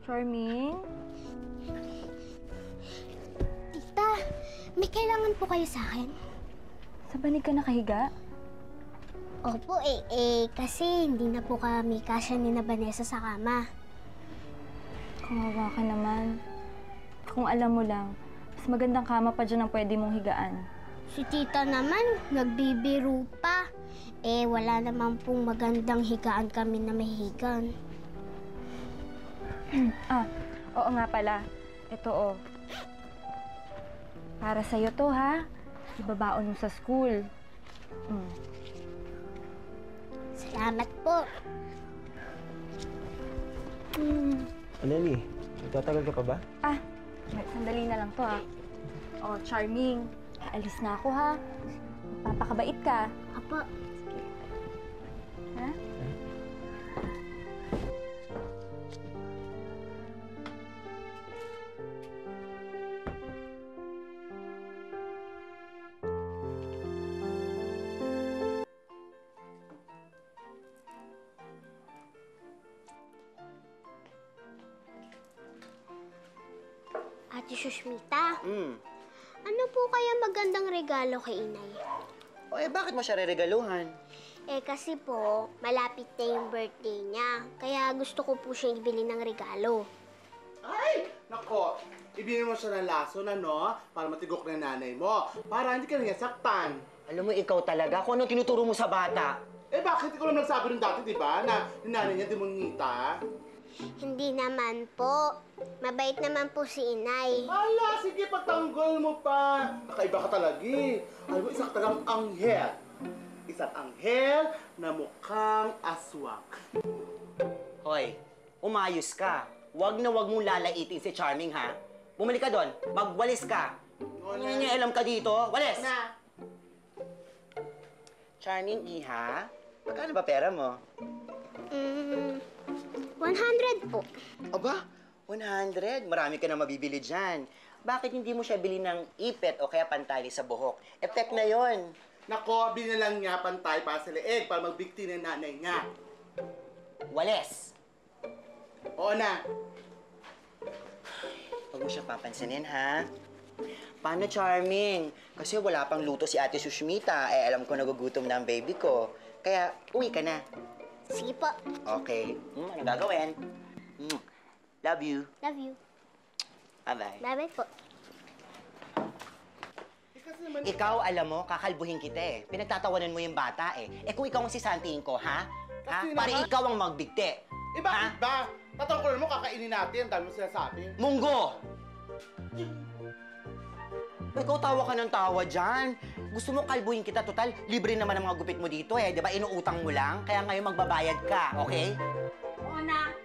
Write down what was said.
Charming? Tita, may kailangan po kayo sa akin? Sa banig ka nakahiga? Opo, kasi hindi na po kami kasya ni na Vanessa sa kama. Kawawa ka naman. Kung alam mo lang, mas magandang kama pa dyan ang pwede mong higaan. Si tita naman, nagbibiro pa. Wala naman pong magandang higaan kami na mahihigan. Oo nga pala. Ito Para sa'yo to, ha? Ibabaon mo sa school. Salamat po. Anneli, nagtatagal ka pa ba? Sandali na lang to, ha? Charming. Alis na ako, ha? Magpapakabait ka. Apo. Ha? Ate Sushmita, ano po kaya magandang regalo kay inay? Bakit mo siya reregaluhan? Kasi po, malapit na yung birthday niya. Kaya gusto ko po siya ibili ng regalo. Ay! Nako, ibigay mo siya ng lason, ano? Para matigok na nanay mo. Para hindi ka niya saktan. Alam mo, ikaw talaga, kung anong tinuturo mo sa bata. Bakit ikaw lang nagsabi rin dati, di ba? Na yung nanay niya demonyita? Hindi naman po. Mabait naman po si inay. Ala, sige, pagtanggol mo pa. Nakaiba ka talaga eh. Alam mo, isang tagang anghel. Isang anghel na mukhang aswang. Hoy, umayos ka. Wag na wag mong lalaitin si Charming, ha? Bumalik ka doon, magwalis ka. Nangingialam ka dito, walis! Na. Charming, iha, magkano ba pera mo? 100 po. Aba, 100? Marami ka na mabibili dyan. Bakit hindi mo siya bili ng ipet o kaya pantali sa buhok? Effect na yon. Nako, binilang niya pantay para sa leeg para magbigti ng nanay niya. Walis! Oo na. Huwag mo siya papansinin, ha? Paano, Charming? Kasi wala pang luto si Ate Sushmita. Alam ko nagugutom na ang baby ko. Kaya, uwi ka na. Sige po. Okay. Ano gagawin? Love you. Love you. Bye-bye. Bye-bye po. Kasi naman, Ikaw, alam mo, kakalbuhin kita eh. Pinagtatawanan mo yung bata eh. Kung ikaw ang sisantiin ko, ha? Kasi Para naman- ikaw ang magbigti. bakit ba? Tatangkulan mo, kakainin natin. Ang dami mo sinasabi. Munggo! Ikaw tawa ka ng tawa dyan. Gusto mo kalbuhin kita, total, libre naman ang mga gupit mo dito eh. Di ba, inuutang mo lang? Kaya ngayon magbabayad ka, okay? Oo na.